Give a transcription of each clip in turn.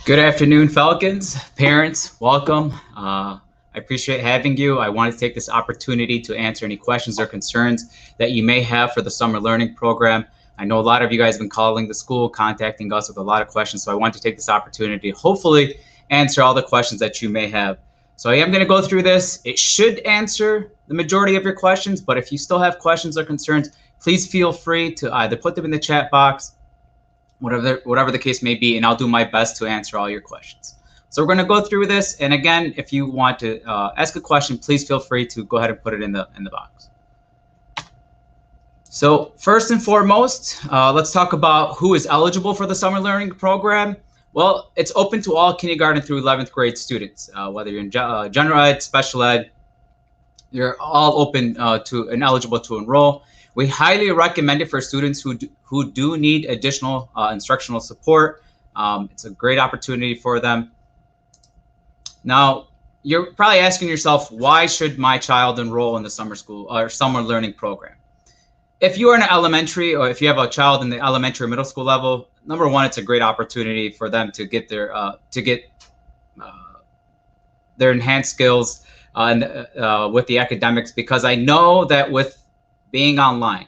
Good afternoon, Falcons. Parents, welcome. I appreciate having you. I want to take this opportunity to answer any questions or concerns that you may have for the summer learning program. I know a lot of you guys have been calling the school, contacting us with a lot of questions, so I want to take this opportunity to hopefully answer all the questions that you may have. So I am going to go through this. It should answer the majority of your questions, but if you still have questions or concerns, please feel free to either put them in the chat box, whatever the case may be, and I'll do my best to answer all your questions. So we're going to go through this, and again, if you want to ask a question, please feel free to go ahead and put it in the box. So first and foremost, let's talk about who is eligible for the summer learning program. Well, it's open to all kindergarten through 11th grade students, whether you're in general ed, special ed, you're all open to and eligible to enroll. We highly recommend it for students who do need additional instructional support. It's a great opportunity for them. Now, you're probably asking yourself, why should my child enroll in the summer school or summer learning program? If you are in an elementary, or if you have a child in the elementary or middle school level, number one, it's a great opportunity for them to get their enhanced skills and with the academics, because I know that with being online,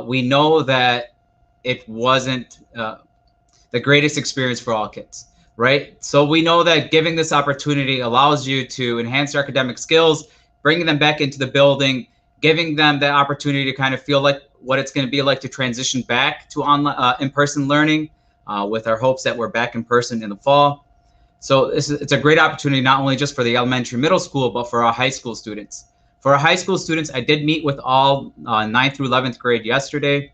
we know that it wasn't the greatest experience for all kids, right? So we know that giving this opportunity allows you to enhance their academic skills, bringing them back into the building, giving them the opportunity to kind of feel like what it's going to be like to transition back to online in-person learning, with our hopes that we're back in person in the fall. So it's a great opportunity, not only just for the elementary, middle school, but for our high school students. For our high school students, I did meet with all 9th through 11th grade yesterday,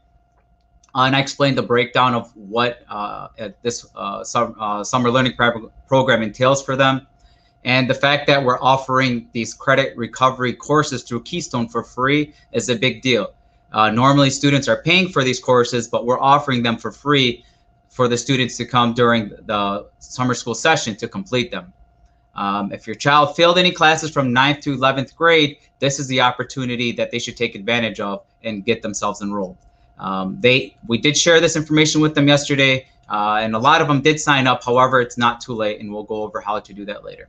and I explained the breakdown of what this summer learning program entails for them. And the fact that we're offering these credit recovery courses through Keystone for free is a big deal. Normally, students are paying for these courses, but we're offering them for free for the students to come during the summer school session to complete them. If your child failed any classes from 9th to 11th grade, this is the opportunity that they should take advantage of and get themselves enrolled. We did share this information with them yesterday, and a lot of them did sign up. However, it's not too late, and we'll go over how to do that later.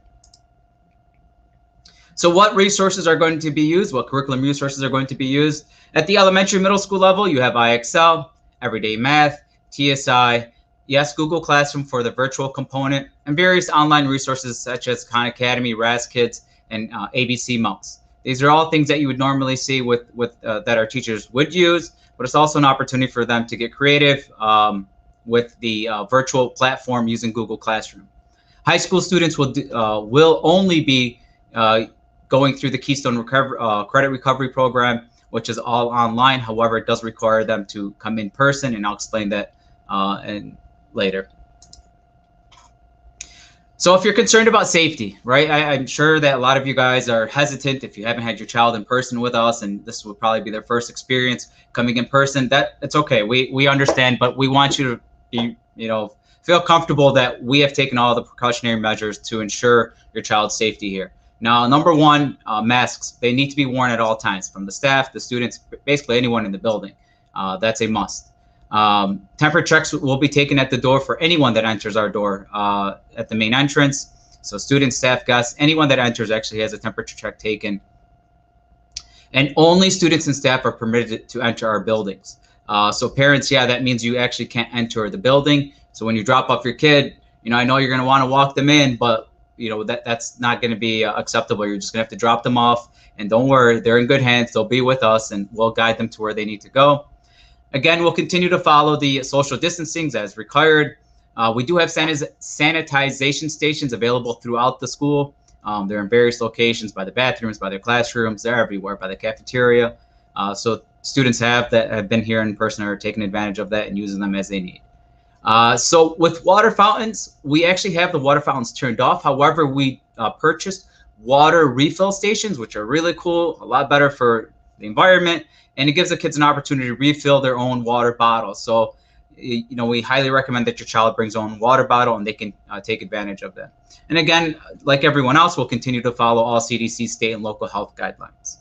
So what resources are going to be used? What curriculum resources are going to be used? At the elementary middle school level, you have IXL, Everyday Math, TSI, yes, Google Classroom for the virtual component, and various online resources such as Khan Academy, Raz Kids, and ABC Mouse. These are all things that you would normally see that our teachers would use, but it's also an opportunity for them to get creative with the virtual platform using Google Classroom. High school students will only be going through the Keystone Credit Recovery Program, which is all online. However, it does require them to come in person, and I'll explain that later. So if you're concerned about safety, right, I'm sure that a lot of you guys are hesitant if you haven't had your child in person with us, and this will probably be their first experience coming in person. It's okay. We understand, but we want you to be, feel comfortable that we have taken all the precautionary measures to ensure your child's safety here. Now, number one, masks. They need to be worn at all times from the staff, the students, basically anyone in the building. That's a must. Temperature checks will be taken at the door for anyone that enters our door at the main entrance. So students, staff, guests, anyone that enters actually has a temperature check taken. And only students and staff are permitted to enter our buildings. So parents, yeah, that means you actually can't enter the building. So when you drop off your kid, I know you're going to want to walk them in, but that's not going to be acceptable. You're just going to have to drop them off, and don't worry, they're in good hands. They'll be with us, and we'll guide them to where they need to go. Again, we'll continue to follow the social distancing as required. We do have sanitization stations available throughout the school. They're in various locations, by the bathrooms, by their classrooms, they're everywhere, by the cafeteria. So students that have been here in person are taking advantage of that and using them as they need. So with water fountains, we actually have the water fountains turned off. However, we purchased water refill stations, which are really cool, a lot better for the environment, and it gives the kids an opportunity to refill their own water bottles. So, we highly recommend that your child brings their own water bottle, and they can take advantage of that. And again, like everyone else, we'll continue to follow all CDC state and local health guidelines.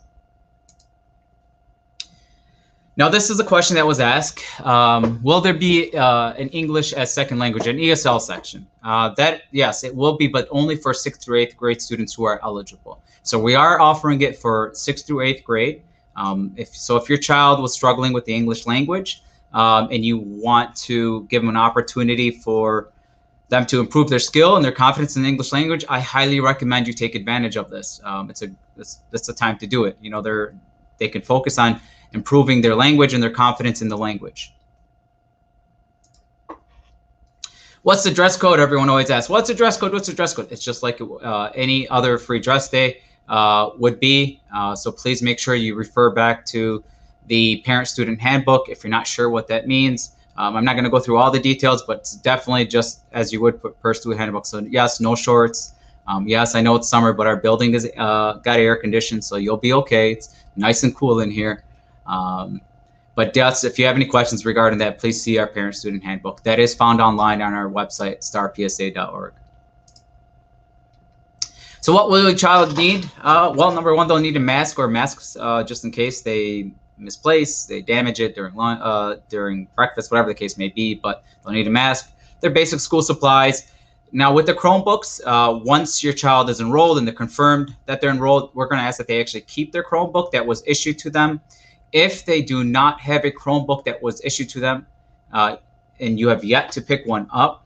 Now, this is a question that was asked. Will there be an English as second language, an ESL section? That, yes, it will be, but only for 6th through 8th grade students who are eligible. So we are offering it for 6th through 8th grade. If your child was struggling with the English language and you want to give them an opportunity for them to improve their skill and their confidence in the English language, I highly recommend you take advantage of this. It's a time to do it. You know, they can focus on improving their language and their confidence in the language. What's the dress code? Everyone always asks, what's the dress code? What's the dress code? It's just like any other free dress day would be. So please make sure you refer back to the parent-student handbook if you're not sure what that means. I'm not going to go through all the details, but it's definitely just as you would per student handbook. So yes, no shorts. Yes, I know it's summer, but our building is got air conditioned, so you'll be okay. It's nice and cool in here. But yes, if you have any questions regarding that, please see our parent-student handbook. That is found online on our website, starpsa.org. So what will a child need? Well, number one, they'll need a mask or masks just in case they misplace, they damage it during breakfast, whatever the case may be, but they'll need a mask. Their basic school supplies. Now with the Chromebooks, once your child is enrolled and they're confirmed that they're enrolled, we're going to ask that they actually keep their Chromebook that was issued to them. If they do not have a Chromebook that was issued to them and you have yet to pick one up,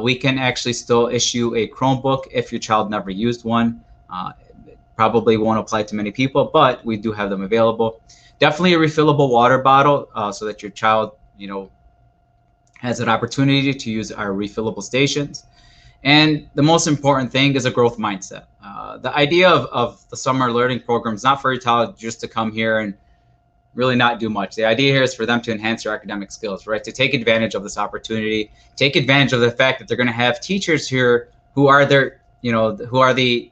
we can actually still issue a Chromebook if your child never used one. It probably won't apply to many people, but we do have them available. Definitely a refillable water bottle so that your child, you know, has an opportunity to use our refillable stations. And the most important thing is a growth mindset. The idea of the summer learning program is not for your child just to come here and really not do much. The idea here is for them to enhance their academic skills, right? To take advantage of this opportunity, take advantage of the fact that they're going to have teachers here who are their, you know, who are the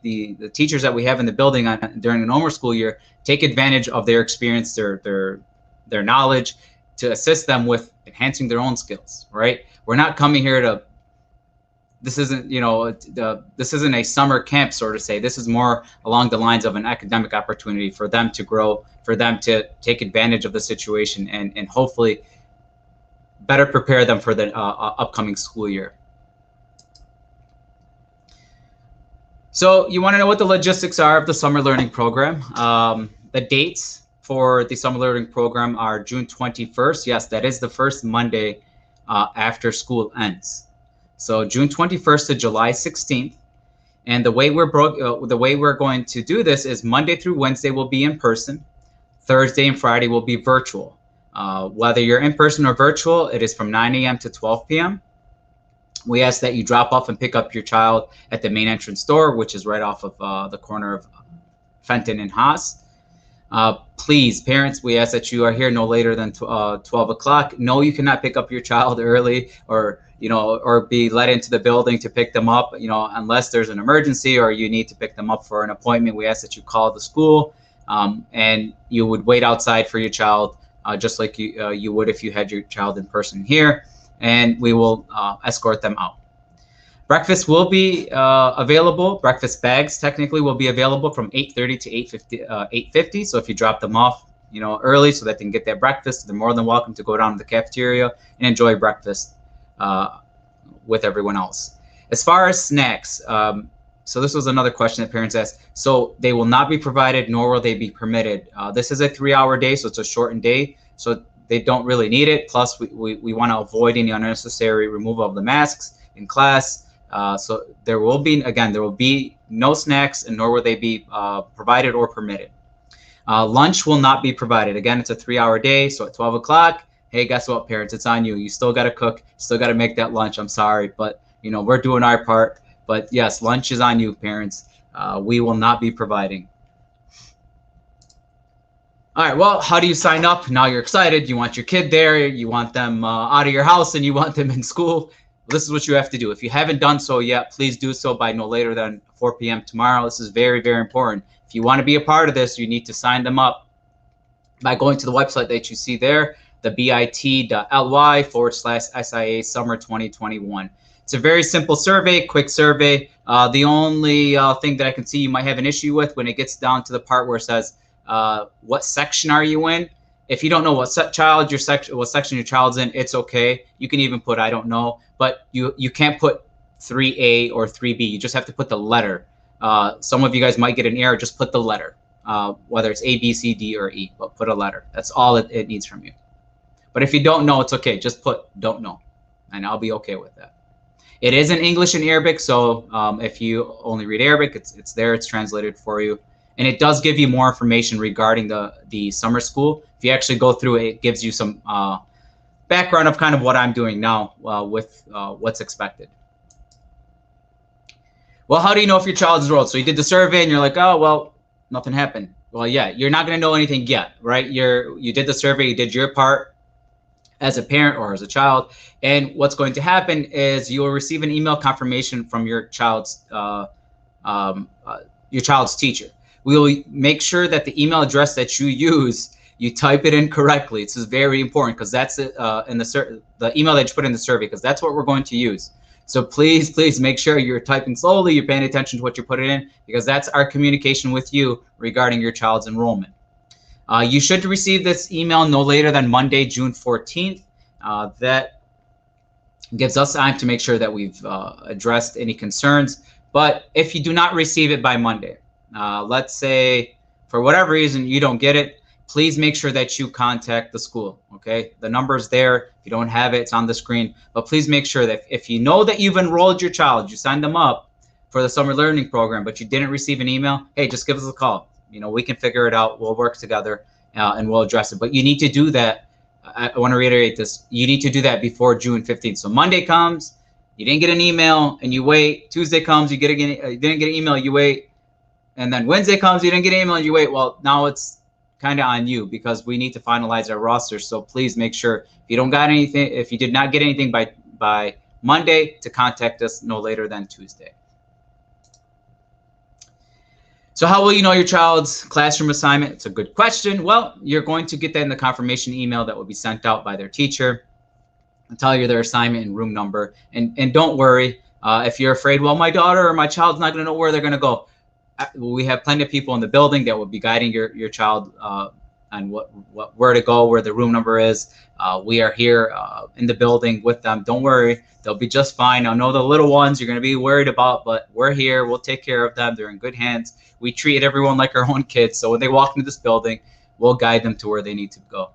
teachers that we have in the building during the normal school year. Take advantage of their experience, their knowledge, to assist them with enhancing their own skills, right? We're not coming here to, this isn't, you know, this isn't a summer camp, sort of say. This is more along the lines of an academic opportunity for them to grow, for them to take advantage of the situation and hopefully better prepare them for the upcoming school year. So you want to know what the logistics are of the summer learning program. The dates for the summer learning program are June 21st. Yes, that is the first Monday after school ends. So June 21st to July 16th. And the way we're going to do this is Monday through Wednesday will be in person. Thursday and Friday will be virtual. Whether you're in person or virtual, it is from 9 a.m. to 12 p.m. We ask that you drop off and pick up your child at the main entrance door, which is right off of the corner of Fenton and Haas. Please, parents, we ask that you are here no later than 12 o'clock. No, you cannot pick up your child early or, you know, or be let into the building to pick them up, you know, unless there's an emergency or you need to pick them up for an appointment. We ask that you call the school and you would wait outside for your child just like you would if you had your child in person here, and we will escort them out. Breakfast will be available. Breakfast bags technically will be available from 8:30 to 8:50. So if you drop them off, you know, early so that they can get their breakfast, they're more than welcome to go down to the cafeteria and enjoy breakfast with everyone else. As far as snacks, so this was another question that parents asked. So they will not be provided, nor will they be permitted. This is a 3-hour day, so it's a shortened day. So they don't really need it. Plus, we want to avoid any unnecessary removal of the masks in class. So there will be no snacks, and nor will they be provided or permitted. Lunch will not be provided. Again, it's a 3-hour day, so at 12 o'clock, hey, guess what, parents? It's on you. You still got to cook, still got to make that lunch. I'm sorry, but you know we're doing our part. But yes, lunch is on you, parents. We will not be providing. All right, well, how do you sign up? Now you're excited. You want your kid there. You want them out of your house, and you want them in school. This is what you have to do. If you haven't done so yet, please do so by no later than 4 p.m. tomorrow. This is very, very important. If you want to be a part of this, you need to sign them up by going to the website that you see there, the bit.ly/SIA Summer 2021. It's a very simple survey, quick survey. The only thing that I can see you might have an issue with when it gets down to the part where it says, what section are you in? If you don't know what what section your child's in, it's okay. You can even put I don't know, but you can't put 3A or 3B. You just have to put the letter. Some of you guys might get an error. Just put the letter, whether it's A, B, C, D, or E, but put a letter. That's all it needs from you. But if you don't know, it's okay. Just put don't know, and I'll be okay with that. It is in English and Arabic, so if you only read Arabic, it's there. It's translated for you, and it does give you more information regarding the summer school. If you actually go through it, it gives you some background of kind of what I'm doing now with what's expected. Well, how do you know if your child is enrolled? So you did the survey, and you're like, oh well, nothing happened. Well, yeah, you're not going to know anything yet, right? You did the survey, you did your part as a parent or as a child, and what's going to happen is you will receive an email confirmation from your child's teacher. We will make sure that the email address that you use, you type it in correctly. This is very important because that's in the email that you put in the survey, because that's what we're going to use. So please make sure you're typing slowly, you're paying attention to what you're putting in, because that's our communication with you regarding your child's enrollment. You should receive this email no later than Monday, June 14th. That gives us time to make sure that we've addressed any concerns. But if you do not receive it by Monday, let's say for whatever reason you don't get it, please make sure that you contact the school, okay? The number's there. If you don't have it, it's on the screen. But please make sure that if you know that you've enrolled your child, you signed them up for the summer learning program, but you didn't receive an email, hey, just give us a call. We can figure it out. We'll work together and we'll address it. But you need to do that. I want to reiterate this. You need to do that before June 15th. So Monday comes, you didn't get an email, and you wait. Tuesday comes, you didn't get an email, you wait. And then Wednesday comes, you didn't get an email, and you wait. Well, now it's kind of on you, because we need to finalize our roster. So please make sure if you don't got anything, if you did not get anything by Monday, to contact us no later than Tuesday. So how will you know your child's classroom assignment? It's a good question. Well, you're going to get that in the confirmation email that will be sent out by their teacher and tell you their assignment and room number. And don't worry if you're afraid, well, my daughter or my child's not going to know where they're going to go. We have plenty of people in the building that will be guiding your child on where to go, where the room number is. We are here in the building with them. Don't worry, they'll be just fine. I know the little ones you're going to be worried about, but we're here. We'll take care of them. They're in good hands. We treat everyone like our own kids. So when they walk into this building, we'll guide them to where they need to go.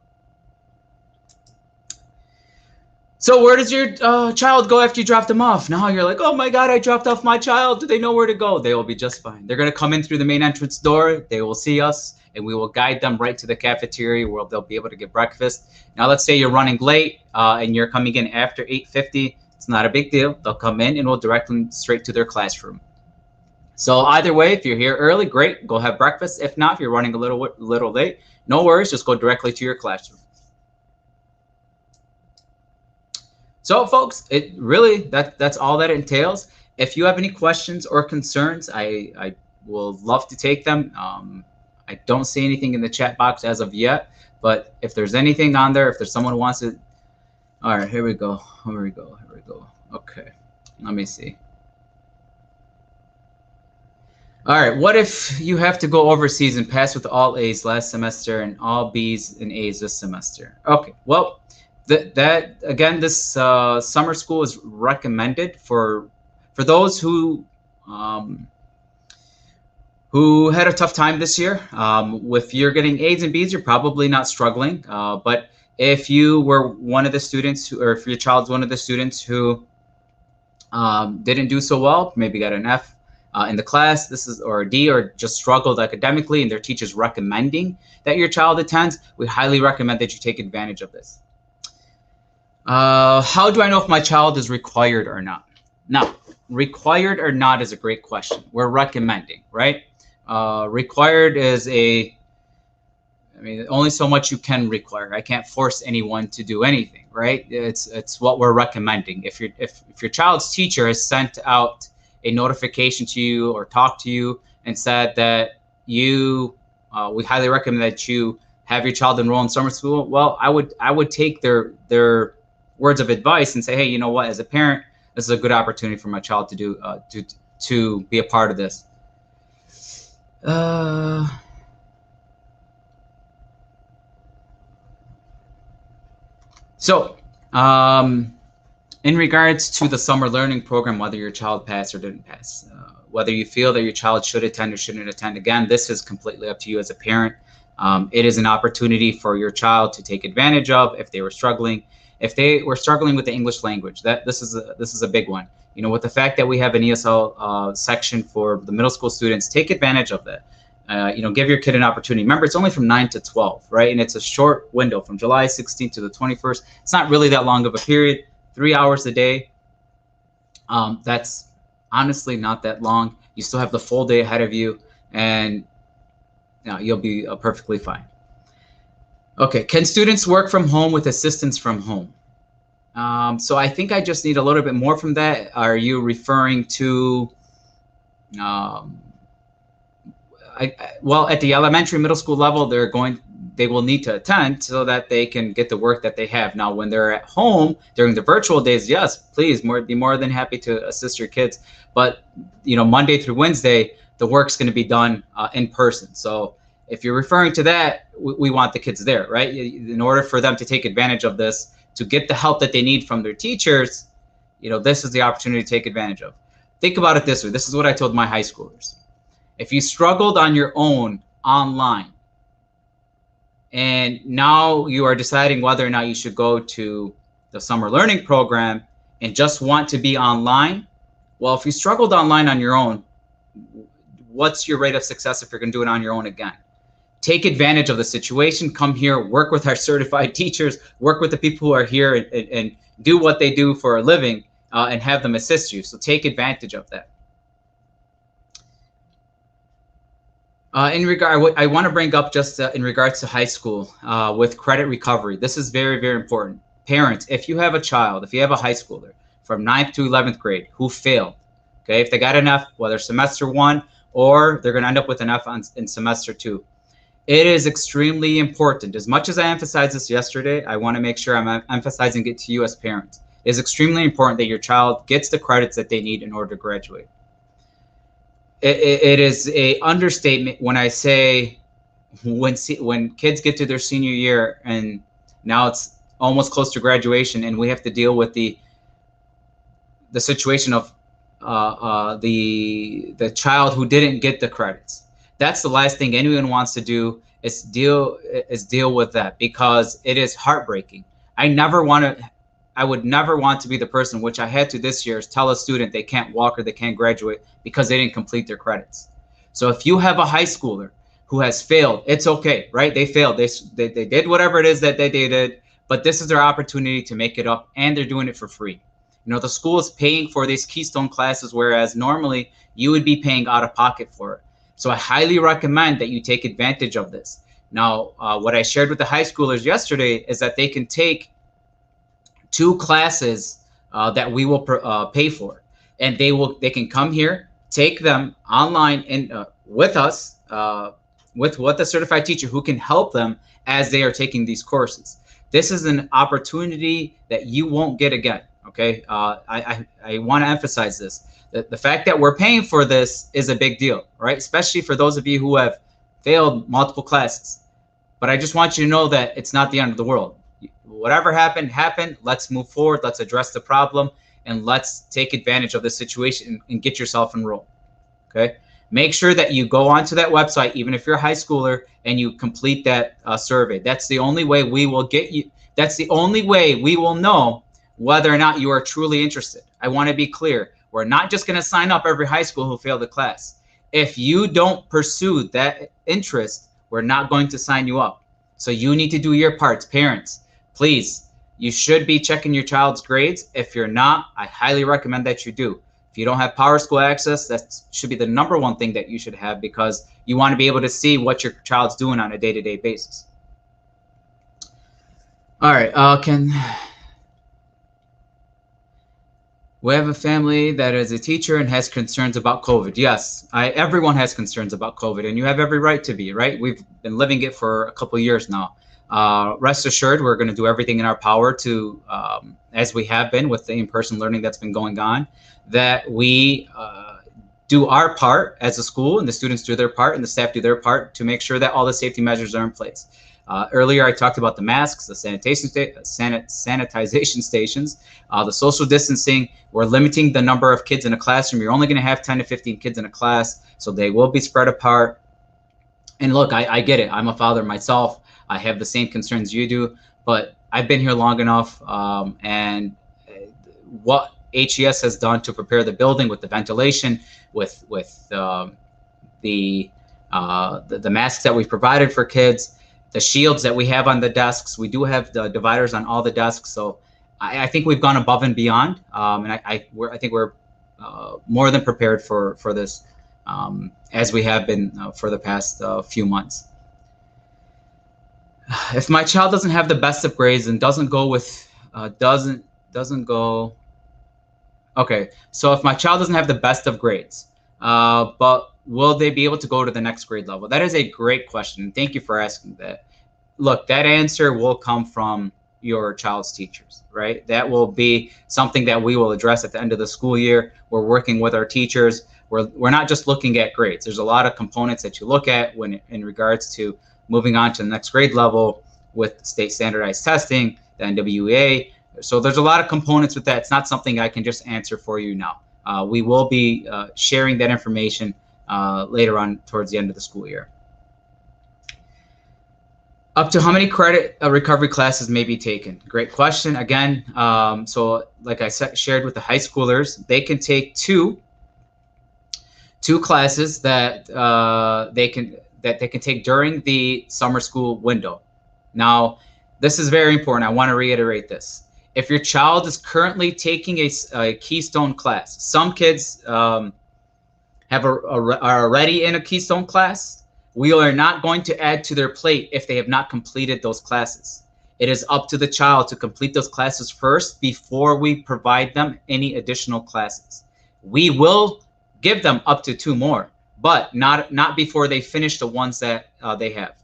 So where does your child go after you drop them off? Now you're like, oh my God, I dropped off my child. Do they know where to go? They will be just fine. They're going to come in through the main entrance door. They will see us, and we will guide them right to the cafeteria where they'll be able to get breakfast. Now, let's say you're running late and you're coming in after 8:50. It's not a big deal. They'll come in and we'll direct them straight to their classroom. So either way, if you're here early, great, go have breakfast. If not, if you're running a little late, no worries, just go directly to your classroom. So folks, it really, that's all that entails. If you have any questions or concerns, I will love to take them. I don't see anything in the chat box as of yet, but if there's anything on there, if there's someone who wants it. All right, here we go. Okay, let me see. All right, what if you have to go overseas and pass with all A's last semester and all B's and A's this semester? Okay, well, that again, this summer school is recommended for those who had a tough time this year. If you're getting A's and B's, you're probably not struggling. But if you were one of the students or if your child's one of the students who didn't do so well, maybe got an F in the class, or a D, or just struggled academically, and their teacher's recommending that your child attends, we highly recommend that you take advantage of this. How do I know if my child is required or not? Now, required or not is a great question. We're recommending, right? Required is only so much you can require. I can't force anyone to do anything, right? It's what we're recommending. If your child's teacher has sent out a notification to you or talked to you and said that we highly recommend that you have your child enroll in summer school, well, I would take their words of advice and say, hey, you know what? As a parent, this is a good opportunity for my child to do to be a part of this. So, in regards to the summer learning program, whether your child passed or didn't pass, whether you feel that your child should attend or shouldn't attend, again, this is completely up to you as a parent. It is an opportunity for your child to take advantage of if they were struggling. If they were struggling with the English language, this is a big one. You know, with the fact that we have an ESL section for the middle school students, take advantage of that. You know, give your kid an opportunity. Remember, it's only from 9 to 12, right? And it's a short window from July 16th to the 21st. It's not really that long of a period. 3 hours a day. That's honestly not that long. You still have the full day ahead of you, and you know, you'll be perfectly fine. Okay, can students work from home with assistance from home? So I think I just need a little bit more from that. Are you referring to well, at the elementary, middle school level, they will need to attend so that they can get the work that they have. Now, when they're at home during the virtual days, yes, please be more than happy to assist your kids. But, you know, Monday through Wednesday, the work's going to be done in person. So if you're referring to that, we want the kids there, right? In order for them to take advantage of this, to get the help that they need from their teachers, you know, this is the opportunity to take advantage of. Think about it this way. This is what I told my high schoolers. If you struggled on your own online, and now you are deciding whether or not you should go to the summer learning program and just want to be online, well, if you struggled online on your own, what's your rate of success if you're going to do it on your own again? Take advantage of the situation. Come here, work with our certified teachers, work with the people who are here, and do what they do for a living, and have them assist you. So take advantage of that. I want to bring up just in regards to high school with credit recovery. This is very, very important. Parents, if you have a child, if you have a high schooler from 9th to 11th grade who failed, okay, if they got an F, whether semester 1 or they're going to end up with an F in semester 2, it is extremely important. As much as I emphasized this yesterday, I want to make sure I'm emphasizing it to you as parents. It is extremely important that your child gets the credits that they need in order to graduate. It is a understatement when I say when kids get to their senior year and now it's almost close to graduation and we have to deal with the situation of the child who didn't get the credits. That's the last thing anyone wants to do is deal with that, because it is heartbreaking. I would never want to be the person, which I had to this year, is tell a student they can't walk or they can't graduate because they didn't complete their credits. So if you have a high schooler who has failed, it's okay, right? They failed. They did whatever it is that they did, but this is their opportunity to make it up, and they're doing it for free. You know, the school is paying for these keystone classes, whereas normally you would be paying out of pocket for it. So I highly recommend that you take advantage of this. Now, what I shared with the high schoolers yesterday is that they can take 2 classes that we will pay for, and they can come here, take them online and with us, with a certified teacher who can help them as they are taking these courses. This is an opportunity that you won't get again. Okay, I want to emphasize this. The fact that we're paying for this is a big deal, right? Especially for those of you who have failed multiple classes. But I just want you to know that it's not the end of the world. Whatever happened. Let's move forward. Let's address the problem, and let's take advantage of the situation and get yourself enrolled. Okay. Make sure that you go onto that website, even if you're a high schooler, and you complete that survey. That's the only way we will get you. That's the only way we will know whether or not you are truly interested. I want to be clear. We're not just going to sign up every high school who failed the class. If you don't pursue that interest, we're not going to sign you up. So you need to do your parts. Parents, please, you should be checking your child's grades. If you're not, I highly recommend that you do. If you don't have Power School access, that should be the #1 thing that you should have, because you want to be able to see what your child's doing on a day-to-day basis. All right, we have a family that is a teacher and has concerns about COVID. Yes, everyone has concerns about COVID, and you have every right to be, right? We've been living it for a couple of years now. Rest assured, we're going to do everything in our power to, as we have been with the in-person learning that's been going on, that we do our part as a school, and the students do their part, and the staff do their part to make sure that all the safety measures are in place. Earlier, I talked about the masks, the sanitization stations, the social distancing. We're limiting the number of kids in a classroom. You're only going to have 10 to 15 kids in a class, so they will be spread apart. And look, I get it. I'm a father myself. I have the same concerns you do, but I've been here long enough, and what HES has done to prepare the building with the ventilation, with the masks that we've provided for kids, the shields that we have on the desks. We do have the dividers on all the desks, so I think we've gone above and beyond, and I think we're more than prepared for this, as we have been for the past few months. If my child doesn't have the best of grades and doesn't go with doesn't go. Okay, so if my child doesn't have the best of grades, but will they be able to go to the next grade level? That is a great question. Thank you for asking that. Look, that answer will come from your child's teachers, right? That will be something that we will address at the end of the school year. We're working with our teachers. We're not just looking at grades. There's a lot of components that you look at when in regards to moving on to the next grade level with state standardized testing, the NWEA. So there's a lot of components with that. It's not something I can just answer for you now. We will be sharing that information later on towards the end of the school year. Up to how many credit recovery classes may be taken? Great question. Again, so like I shared with the high schoolers, they can take two classes that they can take during the summer school window. Now, this is very important. I want to reiterate this. If your child is currently taking a Keystone class, some kids are already in a Keystone class. We are not going to add to their plate if they have not completed those classes. It is up to the child to complete those classes first before we provide them any additional classes. We will give them up to 2 more, but not before they finish the ones that they have.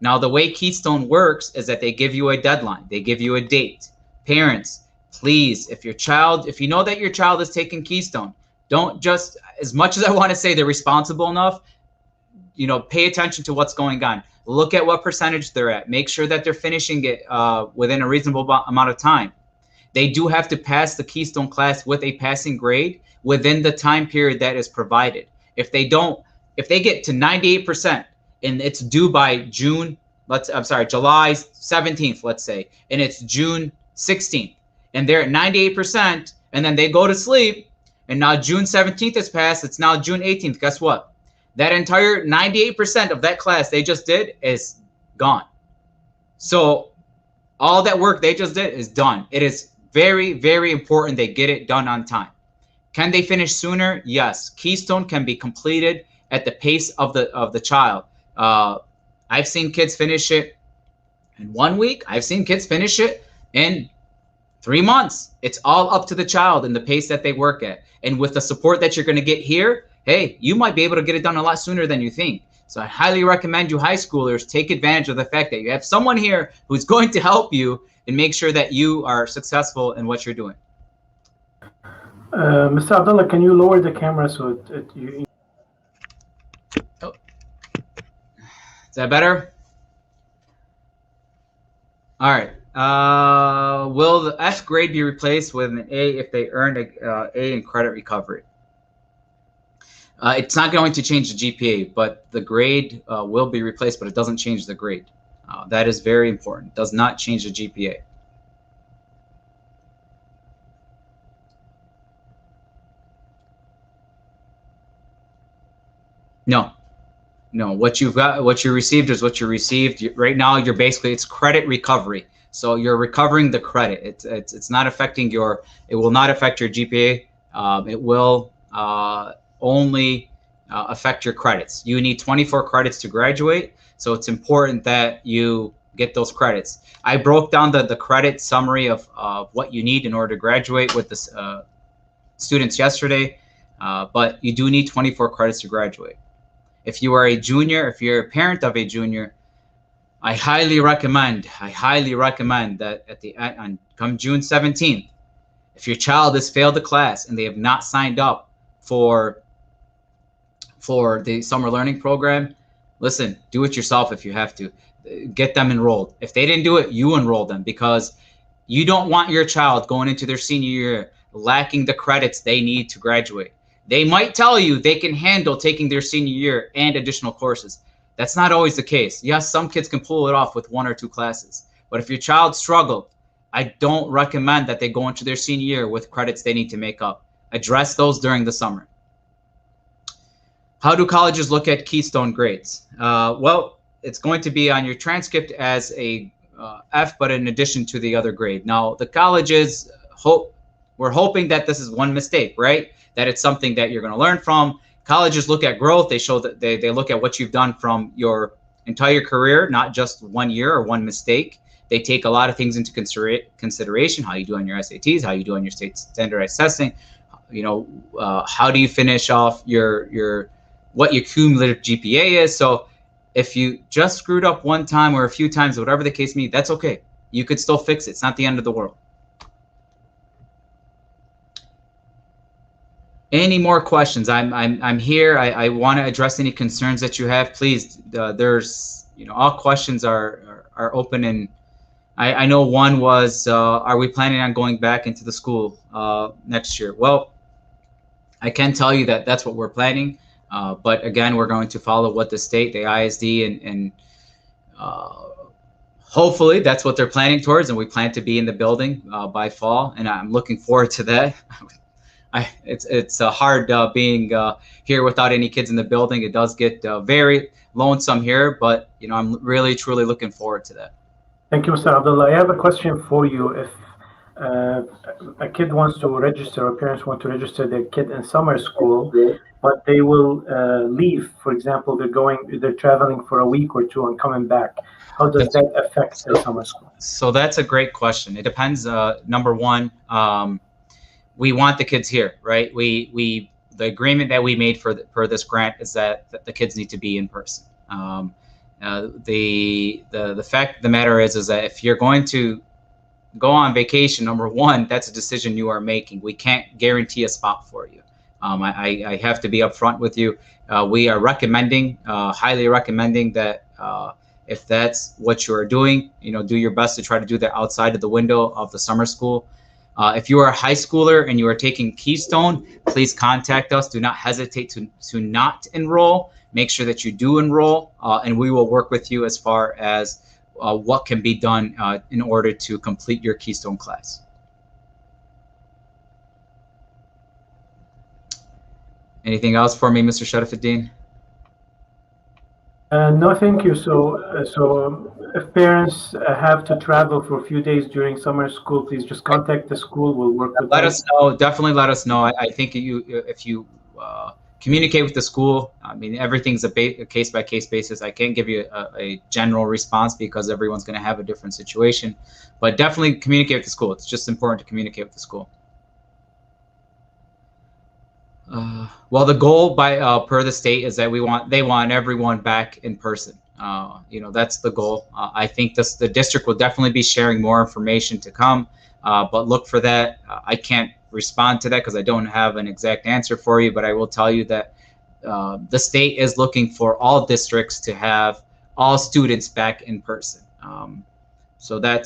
Now, the way Keystone works is that they give you a deadline. They give you a date. Parents, please, if you know that your child is taking Keystone, don't just, as much as I want to say they're responsible enough, pay attention to what's going on. Look at what percentage they're at. Make sure that they're finishing it within a reasonable amount of time. They do have to pass the Keystone class with a passing grade within the time period that is provided. If they get to 98% and it's due by July 17th, let's say, and it's June 16th, and they're at 98%, and then they go to sleep, and now June 17th has passed, it's now June 18th, guess what? That entire 98% of that class they just did is gone. So all that work they just did is done. It is very, very important they get it done on time. Can they finish sooner? Yes. Keystone can be completed at the pace of the child. I've seen kids finish it in 1 week. I've seen kids finish it in 3 months. It's all up to the child and the pace that they work at. And with the support that you're going to get here, hey, you might be able to get it done a lot sooner than you think. So I highly recommend you high schoolers take advantage of the fact that you have someone here who's going to help you and make sure that you are successful in what you're doing. Mr. Abdallah, can you lower the camera so you... Oh. Is that better? All right. Will the F grade be replaced with an A if they earned a A in credit recovery? It's not going to change the GPA, but the grade will be replaced, but it doesn't change the grade. That is very important. It does not change the GPA. No. What you received is what you received. Right now, it's credit recovery. So you're recovering the credit. It's not affecting it will not affect your GPA. It will only affect your credits. You need 24 credits to graduate, so it's important that you get those credits. I broke down the credit summary of what you need in order to graduate with the students yesterday, but you do need 24 credits to graduate. If you are a junior, if you're a parent of a junior, I highly recommend that at the end, come June 17th, if your child has failed the class and they have not signed up for the summer learning program, listen, do it yourself if you have to. get them enrolled. If they didn't do it, you enroll them, because you don't want your child going into their senior year lacking the credits they need to graduate. They might tell you they can handle taking their senior year and additional courses. That's not always the case. Yes, some kids can pull it off with 1 or 2 classes. But if your child struggled, I don't recommend that they go into their senior year with credits they need to make up. Address those during the summer. How do colleges look at Keystone grades? Well, it's going to be on your transcript as a F, but in addition to the other grade. Now, the colleges we're hoping that this is one mistake, right? That it's something that you're going to learn from. Colleges look at growth. They show that they look at what you've done from your entire career, not just 1 year or one mistake. They take a lot of things into consideration: how you do on your SATs, how you do on your state standardized testing. How do you finish off your what your cumulative GPA is. So if you just screwed up one time or a few times, whatever the case may be, that's okay. You could still fix it. It's not the end of the world. Any more questions? I'm here. I want to address any concerns that you have. Please, there's all questions are open. And I know one was, are we planning on going back into the school next year? Well, I can tell you that that's what we're planning. But again, we're going to follow what the state, the ISD, and hopefully that's what they're planning towards. And we plan to be in the building by fall, and I'm looking forward to that. It's hard being here without any kids in the building. It does get very lonesome here, but I'm really truly looking forward to that. Thank you, Mr. Abdullah. I have a question for you. If a kid wants to register, or parents want to register their kid in summer school, but they will leave. For example, they're traveling for a week or two and coming back. How does that affect the summer school? So that's a great question. It depends. Number one, we want the kids here, right? The agreement that we made for this grant is that the kids need to be in person. The fact of the matter is that if you're going to go on vacation, number one, that's a decision you are making. We can't guarantee a spot for you. I have to be upfront with you. We are recommending, highly recommending that if that's what you are doing, do your best to try to do that outside of the window of the summer school. If you are a high schooler and you are taking Keystone, please contact us. Do not hesitate to not enroll. Make sure that you do enroll, and we will work with you as far as what can be done in order to complete your Keystone class. Anything else for me, Mr. Sharafuddin? No, thank you. So if parents have to travel for a few days during summer school, please just contact the school. We'll work with them. Let us know. Definitely let us know. I think if you communicate with the school, I mean, everything's a case-by-case basis. I can't give you a general response because everyone's going to have a different situation. But definitely communicate with the school. It's just important to communicate with the school. Well, the goal per the state is that they want everyone back in person. That's the goal. I think the district will definitely be sharing more information to come, but look for that. I can't respond to that because I don't have an exact answer for you, but I will tell you that the state is looking for all districts to have all students back in person. So that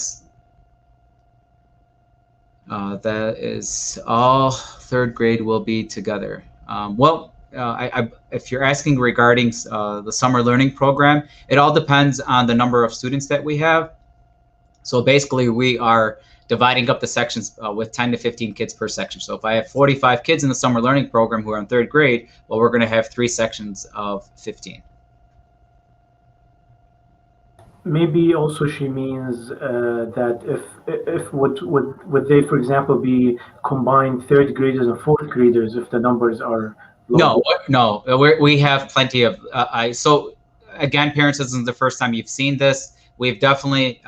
is all. Third grade will be together. If you're asking regarding the summer learning program, it all depends on the number of students that we have. So basically, we are dividing up the sections with 10 to 15 kids per section. So if I have 45 kids in the summer learning program who are in third grade, well, we're going to have 3 sections of 15. Maybe also she means that if would they, for example, be combined third graders and fourth graders if the numbers are low? No. We have plenty of. So again, parents, this isn't the first time you've seen this. We've definitely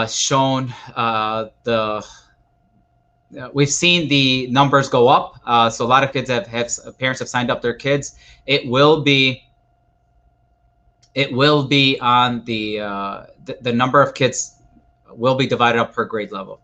shown we've seen the numbers go up. So a lot of kids parents have signed up their kids. It will be on the number of kids will be divided up per grade level.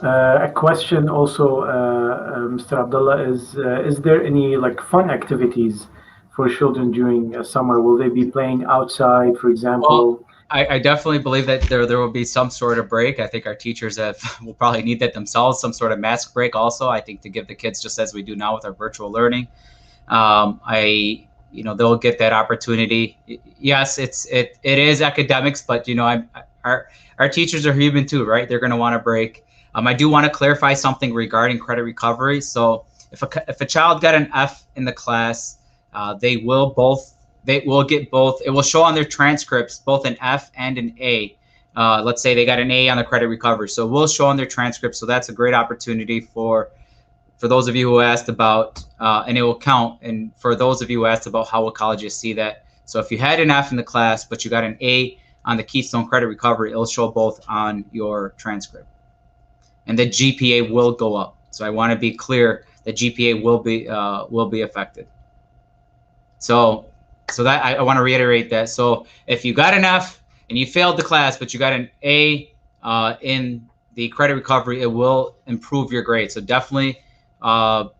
A question also, Mr. Abdullah, is there any like fun activities for children during summer? Will they be playing outside, for Well, example? I definitely believe that there will be some sort of break. I think our teachers have will probably need that themselves, some sort of mask break also. I think to give the kids just as we do now with our virtual learning. I they'll get that opportunity. Yes, it is academics, but our our teachers are human too, right? They're going to want a break. I do want to clarify something regarding credit recovery. So if a child got an F in the class, they will get both. It will show on their transcripts both an F and an A. Let's say they got an A on the credit recovery, so it will show on their transcripts. So that's a great opportunity for those of you who asked about, and it will count. And for those of you who asked about how will colleges see that. So if you had an F in the class, but you got an A on the Keystone Credit Recovery, it'll show both on your transcript. And the GPA will go up. So I want to be clear, the GPA will be affected. So that I want to reiterate that. So if you got an F and you failed the class, but you got an A in the credit recovery, it will improve your grade. So definitely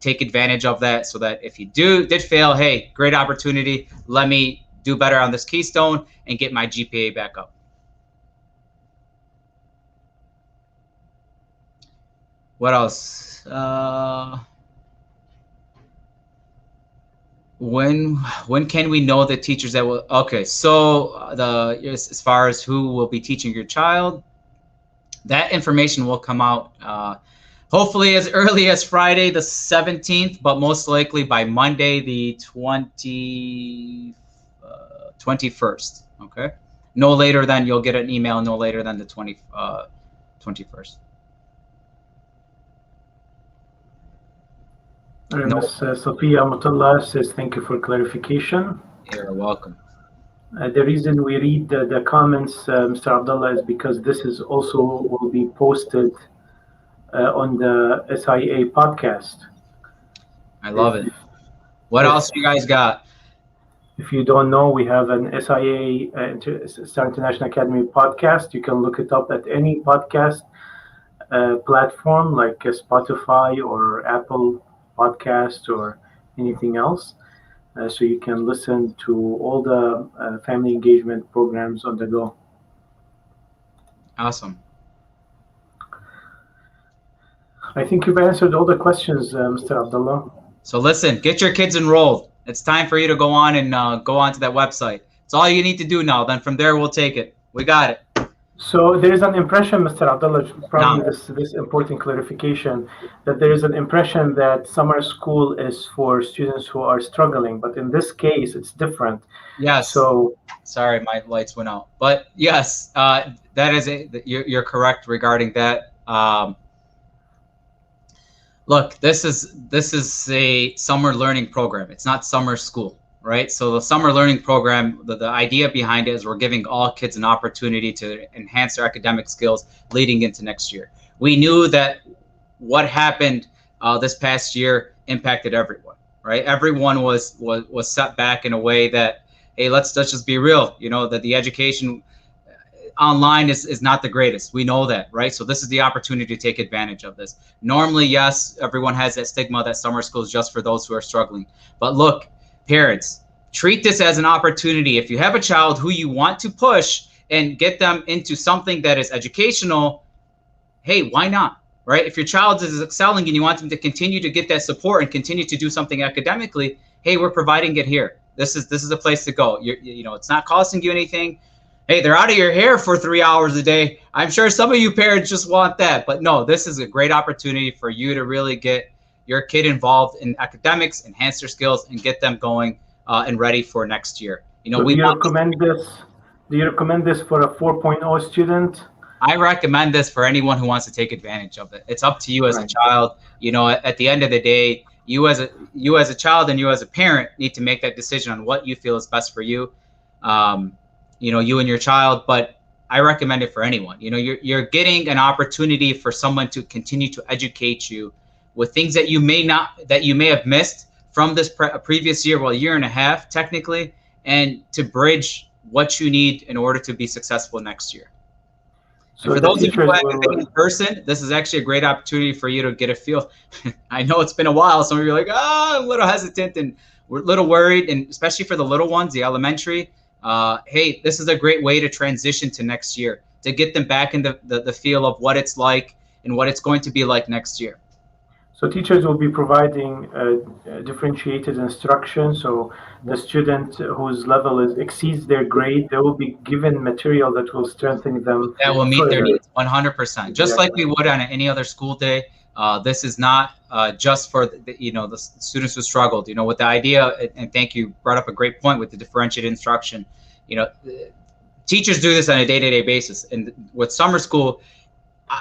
take advantage of that, so that if you did fail, hey, great opportunity. Let me do better on this Keystone and get my GPA back up. What else? When can we know the teachers that will? Okay, so as far as who will be teaching your child, that information will come out hopefully as early as Friday the 17th, but most likely by Monday the 21st. Okay, no later than, you'll get an email no later than the 21st. No, Ms. Sophia Amatullah says, thank you for clarification. you're welcome. The reason we read the comments, Mr. Abdullah, is because this is also will be posted on the SIA podcast. I love If it. What if else you guys got? if you don't know, we have an SIA Star International Academy podcast. You can look it up at any podcast platform like Spotify or Apple Podcast or anything else. So you can listen to all the family engagement programs on the go. Awesome. I think you've answered all the questions, Mr. Abdullah. So listen, get your kids enrolled. It's time for you to go on and go on to that website. It's all you need to do now. Then from there, we'll take it. We got it. So there is an impression, Mr. Abdullah, probably Now, this important clarification, that there is an impression that summer school is for students who are struggling, but in this case, it's different. yes. So Sorry, my lights went out. But yes, that is you're correct regarding that. Look, this is a summer learning program. It's not summer school, right? So the summer learning program, the idea behind it is we're giving all kids an opportunity to enhance their academic skills leading into next year. We knew that what happened this past year impacted everyone, right? Everyone was set back in a way that, hey, let's just be real. That the education online is not the greatest. We know that, right? So this is the opportunity to take advantage of this. Normally, yes, everyone has that stigma that summer school is just for those who are struggling. But look, parents, treat this as an opportunity. If you have a child who you want to push and get them into something that is educational, hey, why not? Right? If your child is excelling and you want them to continue to get that support and continue to do something academically, hey, we're providing it here. This is a place to go. It's not costing you anything. Hey, they're out of your hair for 3 hours a day. I'm sure some of you parents just want that, but no, this is a great opportunity for you to really get your kid involved in academics, enhance their skills, and get them going and ready for next year. so We do you want. recommend this? Do you recommend this for a 4.0 student? I recommend this for anyone who wants to take advantage of it. It's up to you as a Right. child. At the end of the day, you as a child and you as a parent need to make that decision on what you feel is best for you. You and your child, but I recommend it for anyone. You're getting an opportunity for someone to continue to educate you with things that you may have missed from this previous year, well, year and a half technically, and to bridge what you need in order to be successful next year. And So for the those of you who teachers haven't been in will. person, this is actually a great opportunity for you to get a feel. I know it's been a while. Some of you are like, I'm a little hesitant and we're a little worried. And especially for the little ones, the elementary, hey, this is a great way to transition to next year, to get them back in the feel of what it's like and what it's going to be like next year. So teachers will be providing differentiated instruction. So the student whose level exceeds their grade, they will be given material that will strengthen them That will meet their further. needs 100%, just like Exactly. we would on any other school day. This is not just for the students who struggled. With the idea, and thank you, brought up a great point with the differentiated instruction. Teachers do this on a day-to-day basis, and with summer school,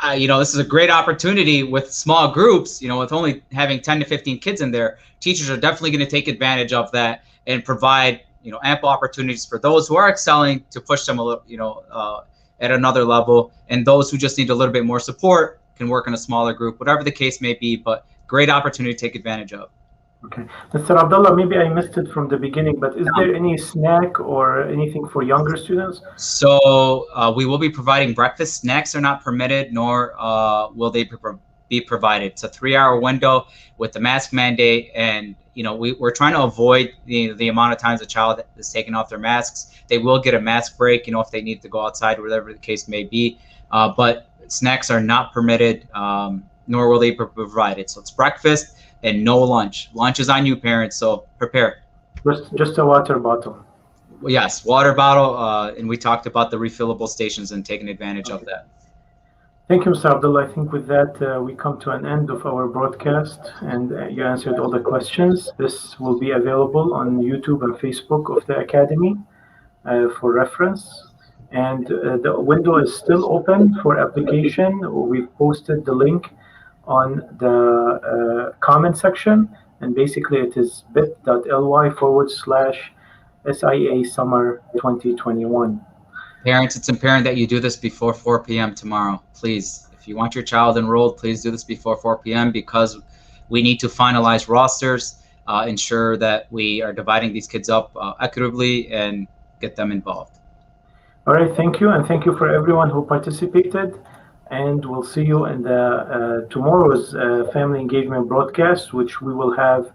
this is a great opportunity with small groups. With only having 10 to 15 kids in there, teachers are definitely going to take advantage of that and provide ample opportunities for those who are excelling to push them a little at another level, and those who just need a little bit more support can work in a smaller group, whatever the case may be. But great opportunity to take advantage of. Okay. Mr. Abdullah, maybe I missed it from the beginning, but is there any snack or anything for younger students? So we will be providing breakfast. Snacks are not permitted, nor will they be provided. It's a 3-hour window with the mask mandate, and we're trying to avoid the amount of times a child is taking off their masks. They will get a mask break, if they need to go outside, whatever the case may be. But snacks are not permitted, nor will they be provided. So it's breakfast and no lunch. Lunch is on you, parents. So prepare. Just a water bottle. Yes, water bottle, and we talked about the refillable stations and taking advantage of that. Thank you, Mr. Abdullah. I think with that, we come to an end of our broadcast, and you answered all the questions. This will be available on YouTube and Facebook of the Academy for reference. And the window is still open for application. We've posted the link on the comment section, and basically it is bit.ly/SIA Summer 2021. Parents, it's imperative that you do this before 4 p.m. tomorrow. Please, if you want your child enrolled, please do this before 4 p.m. because we need to finalize rosters, ensure that we are dividing these kids up equitably, and get them involved. All right, thank you, and thank you for everyone who participated. And we'll see you in the tomorrow's family engagement broadcast, which we will have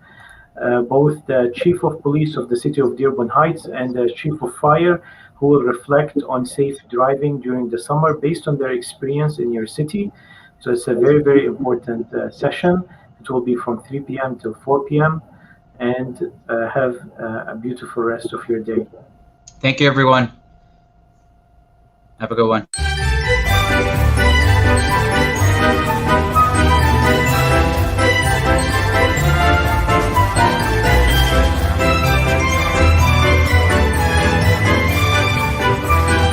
both the Chief of Police of the City of Dearborn Heights and the Chief of Fire, who will reflect on safe driving during the summer based on their experience in your city. So it's a very, very important session. It will be from 3 p.m. till 4 p.m. And have a beautiful rest of your day. Thank you, everyone. Have a good one.